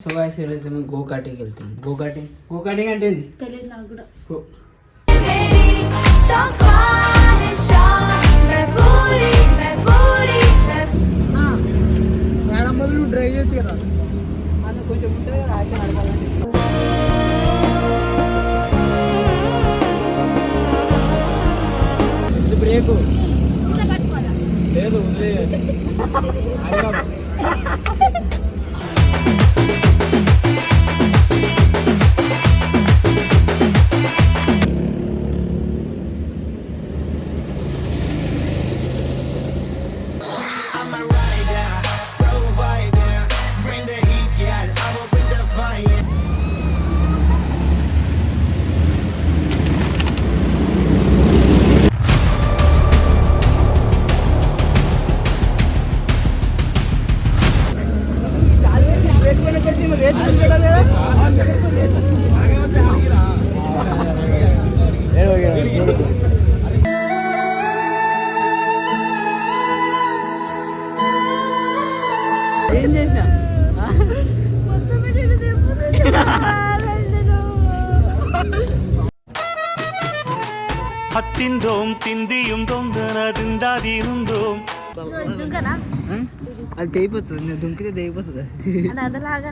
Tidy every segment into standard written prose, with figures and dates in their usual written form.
So guys ఈరోజు మేము గోకాటికి వెళ్తాం. గోకాటింగ్ అంటే ఏంది తెలియదు నాకు కూడా. మేడం బదులు డ్రైవ్ చేయొచ్చు కదా, అది కొంచెం ఉంటుంది కదా ఆశ నడపాలంటే. బ్రేకు లేదు ఏం చేసిన ಹತ್ತಿಂದೋಂ ತಿಂದಿಯುಂ ದೊಂದರದಿಂದಾದಿರುಂದೋಂ అది తెగిపోతుంది, నేను దుంకితే తెగిపోతుంది. అదలాగా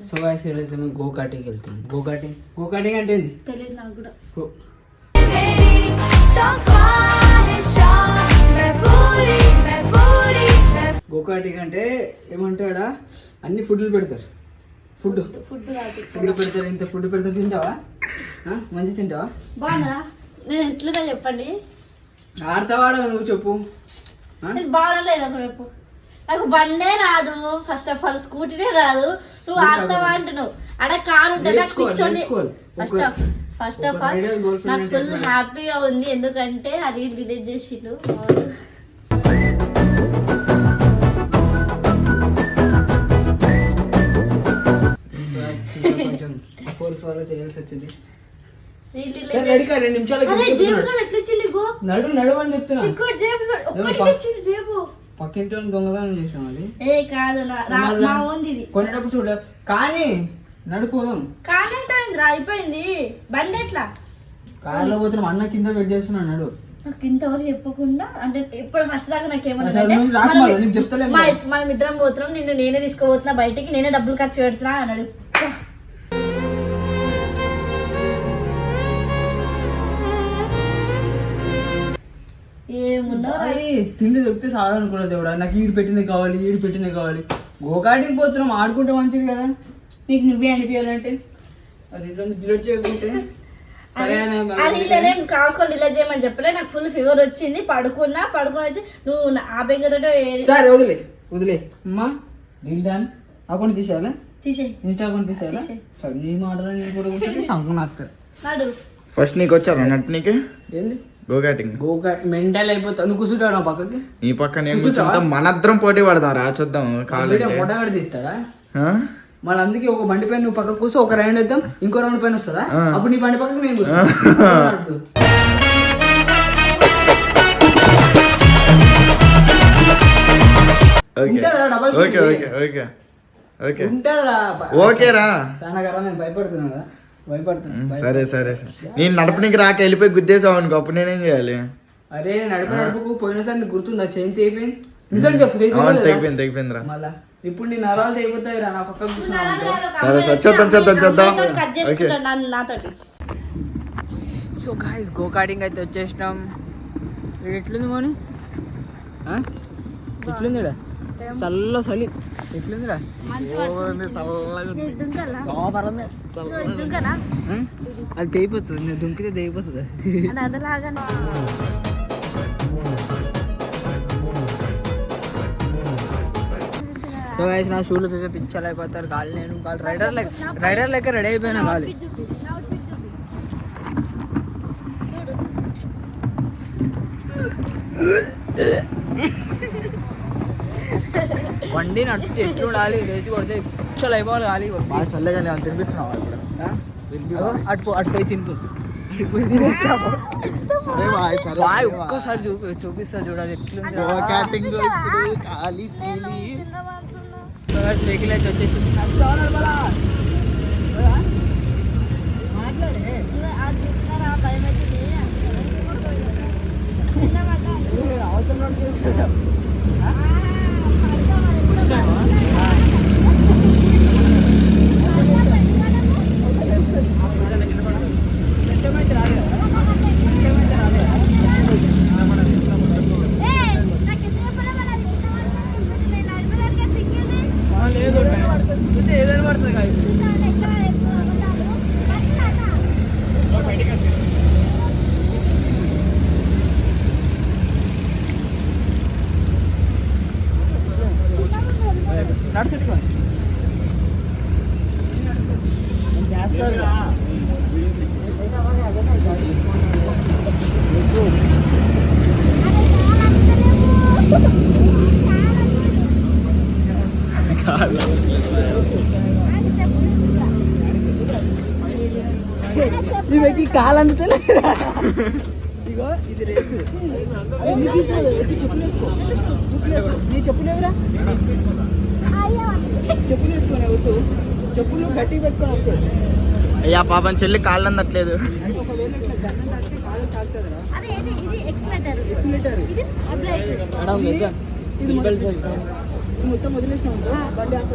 సో గాయ్స్ ఈరోజు మేము గోకాటికి వెళ్తాం. గోకాటింగ్ అంటే ఏంది తెలియదు నాకు కూడా. గోకాటింగ్ అంటే ఏమంటాడా, అన్ని ఫుడ్లు పెడతారు. ఫుడ్ పెడతారు, ఇంత ఫుడ్ పెడతారు. తింటావా? మంచి తింటావా? బాగున్నా నేను ఎట్లుగా చెప్పండి. ఆడతావాడా నువ్వు చెప్పు. నేను బాగలేదు ఒక రేపు. నాకు బండే రాదు, ఫస్ట్ ఆఫ్ ఆల్ స్కూటీనే రాదు. నువ్వు ఆడతావా అంటున్నావు. అక్కడ కారు ఉంటే నాకు కూర్చొని ఫస్ట్ ఆఫ్ ఆల్ నాకు ఫుల్ హ్యాపీగా ఉంది. ఎందుకంటే అది డిలీట్ చేసిండు. కొంచెం ఫోర్స్ వల్ల చేయాల్సి వచ్చింది. నడు అని చెప్తున్నా. పక్కింటి దొంగతనం చేసినాం. అది కొనేటప్పుడు చూడ కానీ నడిపోదాం. కానీ అయిపోయింది బండి ఎట్లా కార్లో పోతున్నాం. అన్న కింద వెయిట్ చేస్తున్నాడు. నడు. నాకు ఇంతవరకు చెప్పకుండా అంటే ఇప్పుడు ఫస్ట్ దాకా నాకు ఏమన్నా మనం ఇద్దరం పోతున్నాం, నిన్ను నేనే తీసుకోబోతున్నా బయటికి, నేనే డబ్బులు ఖర్చు పెడుతున్నా అన్నాడు. ఏమున్నా తిండి దొరికితే సాధన అనుకున్నా దేవుడా, నాకు ఈడు పెట్టింది కావాలి, గోకాటికి పోతున్నాం, ఆడుకుంటే మంచిది కదా. నీకు నువ్వే అనిపించాలంటే అది డిలీట్ చేయకుంటే సరే కాసుకొని డిలీట్ చేయమని చెప్పలే. నాకు ఫుల్ ఫీవర్ వచ్చింది, పడుకొని వచ్చి నువ్వు ఆ బెంగతో సరే వదిలే అమ్మా. Deal done. అకౌంట్ తీసేయాలా? తీసేయి. ఇన్స్టా అకౌంట్ తీసేయాలా? సరే నీ మాటలు నేను కూడా కూర్చొని సంకం నాకుతారు. ఫస్ట్ నీకు వచ్చారా నట్టు? నీకు ఏంది గోకాటింగ్ మెంటల్ అయిపోతావు. నువ్వు కూర్చుంటావు నా పక్కకి, నీ పక్కన మనద్దరం పోటీ పడదాం రా, చూద్దాం. మొట్ట కూడా తీస్తాడా మళ్ళీ? అందుకే ఒక బండి పైన నువ్వు పక్కకు కూర్చో, ఒక రౌండ్ వేద్దాం, ఇంకో రౌండ్ పైన వస్తుందా? అప్పుడు నీ బండి పక్కకు నేను కూర్చో. సరే నేను నడపనికి రాక వెళ్ళిపోయి గుద్దేసావు అనుకో, అప్పుడు నేనేం చేయాలి? అరే నడపకు పోయినసారి నీకు గుర్తుందా? చేయి తెగిపోయింది. నిజం చెప్పు. తెగిపోయిందిరా. మళ్ళా ఇప్పుడు నీ నరాలు తెగిపోతాయి రా, నా పక్కకు కూర్చున్నావు. సరే చూద్దాం. సో గాయ్స్ గోకాటింగ్ అయితే వచ్చేసినాం. ఎట్లుంది మోని? ఎట్లుందిరా? చలి ఎట్లుందిరా? అది తెగిపోతుంది, నేను దుంకితే తెగిపోతుంది. సో గైస్ నా షూలు చూసే పిచ్చలు అయిపోతారు. కాళ్ళు నేను రైడర్ లెక్క రెడీ అయిపోయినా. కాళ్ళు బండి నడిచి ఎట్లు ఉండాలి, వేసి కొడితే పిచ్చలు అయిపోవాలి గాలి. బాగా చల్లగా నేను తినిపిస్తున్నావు ఇప్పుడు. అటు పోయి తింపు, సరే బాయ్, సరే బాయ్ ఒక్కసారి చూపిస్తా చూడాలి ఎట్లుంది. ఖాళీ పీలి. వెహికల్ అయితే వచ్చేసి ఏదైనా పడుతుంది కాదు. నడుచుకోండి ఇవకి కాలు అందుతలేదా? ఇగో ఇది రేసు. నీ చెప్పులేవురా, చెప్పులు వేసుకొని వద్దు, చెప్పులు గట్టిగా పెట్టుకొని వద్దు. అయ్యా పాపం చెల్లి కాళ్ళు అందట్లేదు. ఒకవేళ ఇట్లా జన్నం తాకితే కాలు తాకుతుందిరా. ఇది మొత్తం వదిలేసినా ఉందా బండి ఆఫ్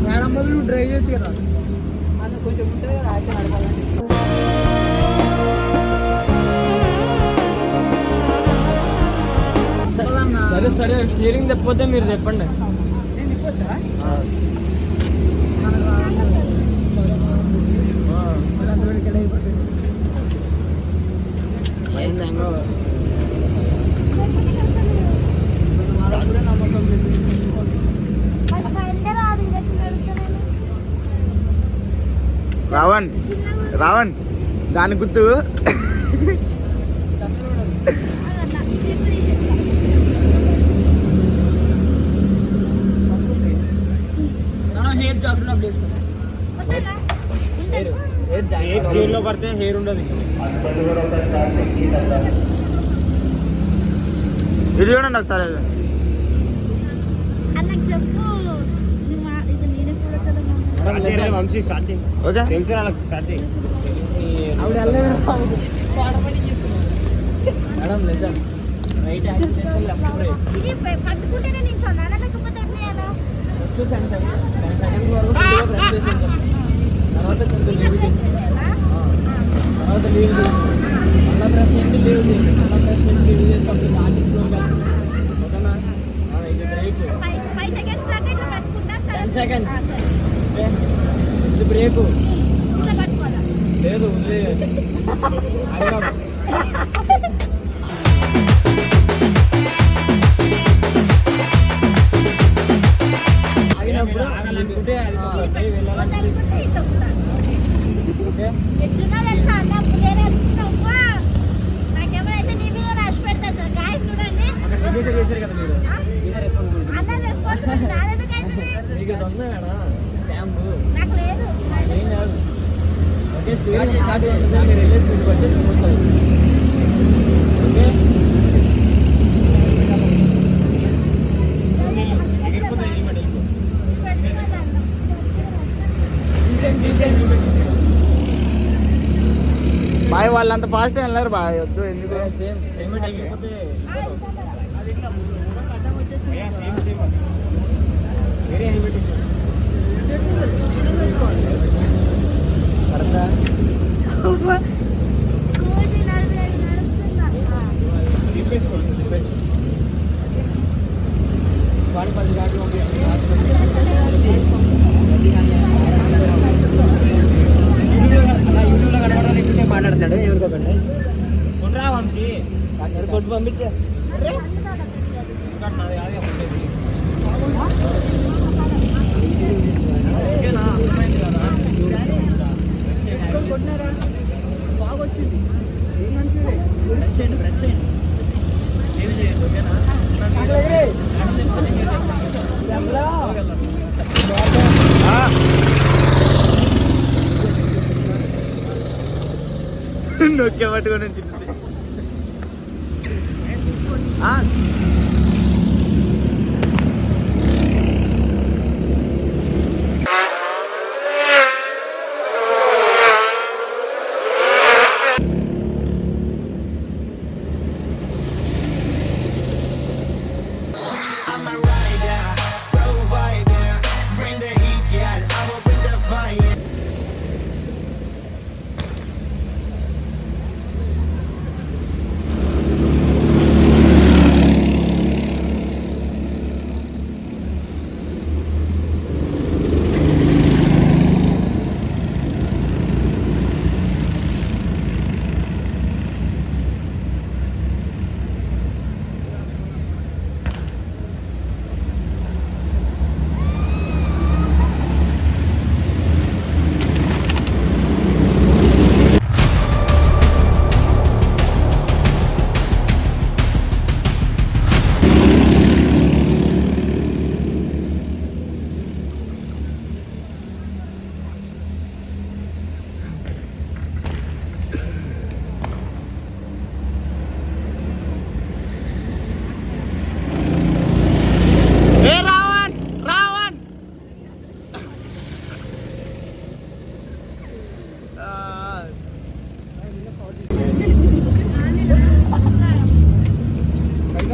మేడం బదులు డ్రైవ్ చేయొచ్చు కదా, అది కొంచెం ఉంటుంది కదా ఆశ నడపాలంటే. సరే సరే స్టీరింగ్ తెప్పొద్దే మీరు చెప్పండి. నేను తిప్పొచ్చా? రావణ్ రావణ్ దాని గుర్తు హెయిర్ జాగ్రత్త చేసుకోండి. హెయిర్ జైల్లో పడితే హెయిర్ ఉండదు. ఇది చూడండి ఒకసారి. వంశీ స్టార్ట్ చేయి. ఓకే తెలుసు వాళ్ళకి స్టార్ట్ చేయి. మేడం లేదా right acceleration left break first second వరకు రన్ చేసాం, తర్వాత కొంచెం లీవ్ చేసాం, తర్వాత లీవ్ చేసాం, మళ్ళీ ప్రెస్ చేయండి లీవ్ చేయండి, మళ్ళీ ప్రెస్ చేయండి లీవ్ చేసి అప్పుడు ఆర్టిస్ట్లో ఓకేనా. ఇది బ్రేక్ 10 seconds. ఓకే ఇది బ్రేకు లేదు వదిలేయాలి. ఆగినప్పుడు ఆగాలనుకుంటే అది వెళ్ళాలంటే ఓకే. అక్కడ సిగ్నేచర్ చేశారు కదా మీరు, మీరే రెస్పాన్సిబిలిటీ. మీకు ఉంది మేడం స్టాంప్ ఏం కాదు. ఓకే స్టీరింగ్ స్టార్ట్ చేస్తే మీరు వెళ్ళేసి మీకు వచ్చేసి పోతుంది. ఓకే ఎగిరిపోతే హెల్మెట్ వెళ్ళిపో. తీసేయండి బాయ్ వాళ్ళంత ఫాస్ట్ వెళ్ళారు బాయ్, వద్దు ఎందుకు. సేమ్ హెల్మెట్ ఎగిరిపోతే సేమ్ వేరే హెల్మెట్ కరెక్టా? తీసుకోండి. వాడి 10 గంటలు అలా యూట్యూబ్లో కనబడాలి. ఎక్కువసేపు మాట్లాడుతున్నాడు ఎవరికోకండి. కొనరా వంశీ కొట్టు పంపించే. నాది కాదు నొక్కే పట్టుకొని వచ్చింది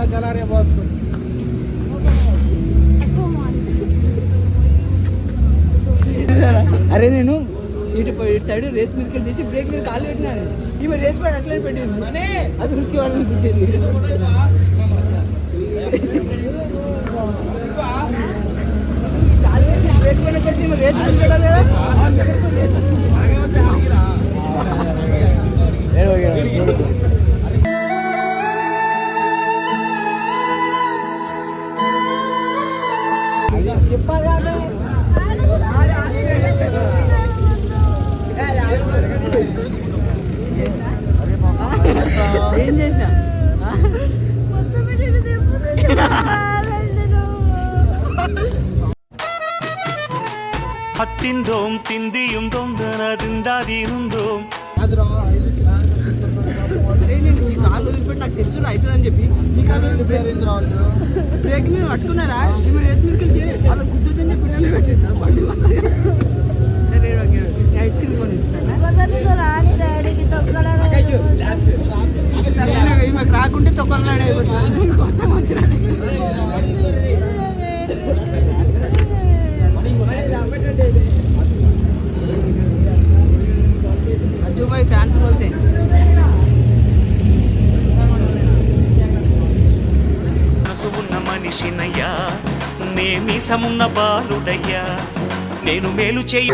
चला रहे बॉस అరే నేను ఇటు సైడ్ రేస్ మీదకి తీసి బ్రేక్ మీద కాలు పెట్టినాను ఈమె రేస్ మీద అట్లనే పెట్టింది అది ఉరికి వాళ్ళని పుట్టింది బ్రేక్ మీద పెట్టి రేస్ మీద పెట్టాలి చెప్పాలి ఏం చేసిన ഹത്തിന്തോം തിന്തിയും തൊന്തനതിന്താതിരുന്തോം నేను ఈ కాలు వదిలిపెట్టి నాకు తెలుసు అవుతుందని చెప్పి ఈ కాలు బ్రేక్ మీద పట్టుకున్నారా మీరు రేస్ మీదకి అలా గుద్దుదని చెప్పి నన్ను పెట్టింది బండి ఐస్ క్రీమ్ కొని మాకు రాకుంటే తొక్కలాడే అజ్జుబాయ్ ఫ్యాన్స్ బోల్తే మనసు ఉన్న మనిషినయ్యా నేమీసమున్న బాలుడయ్యా నేను మేలు చేయ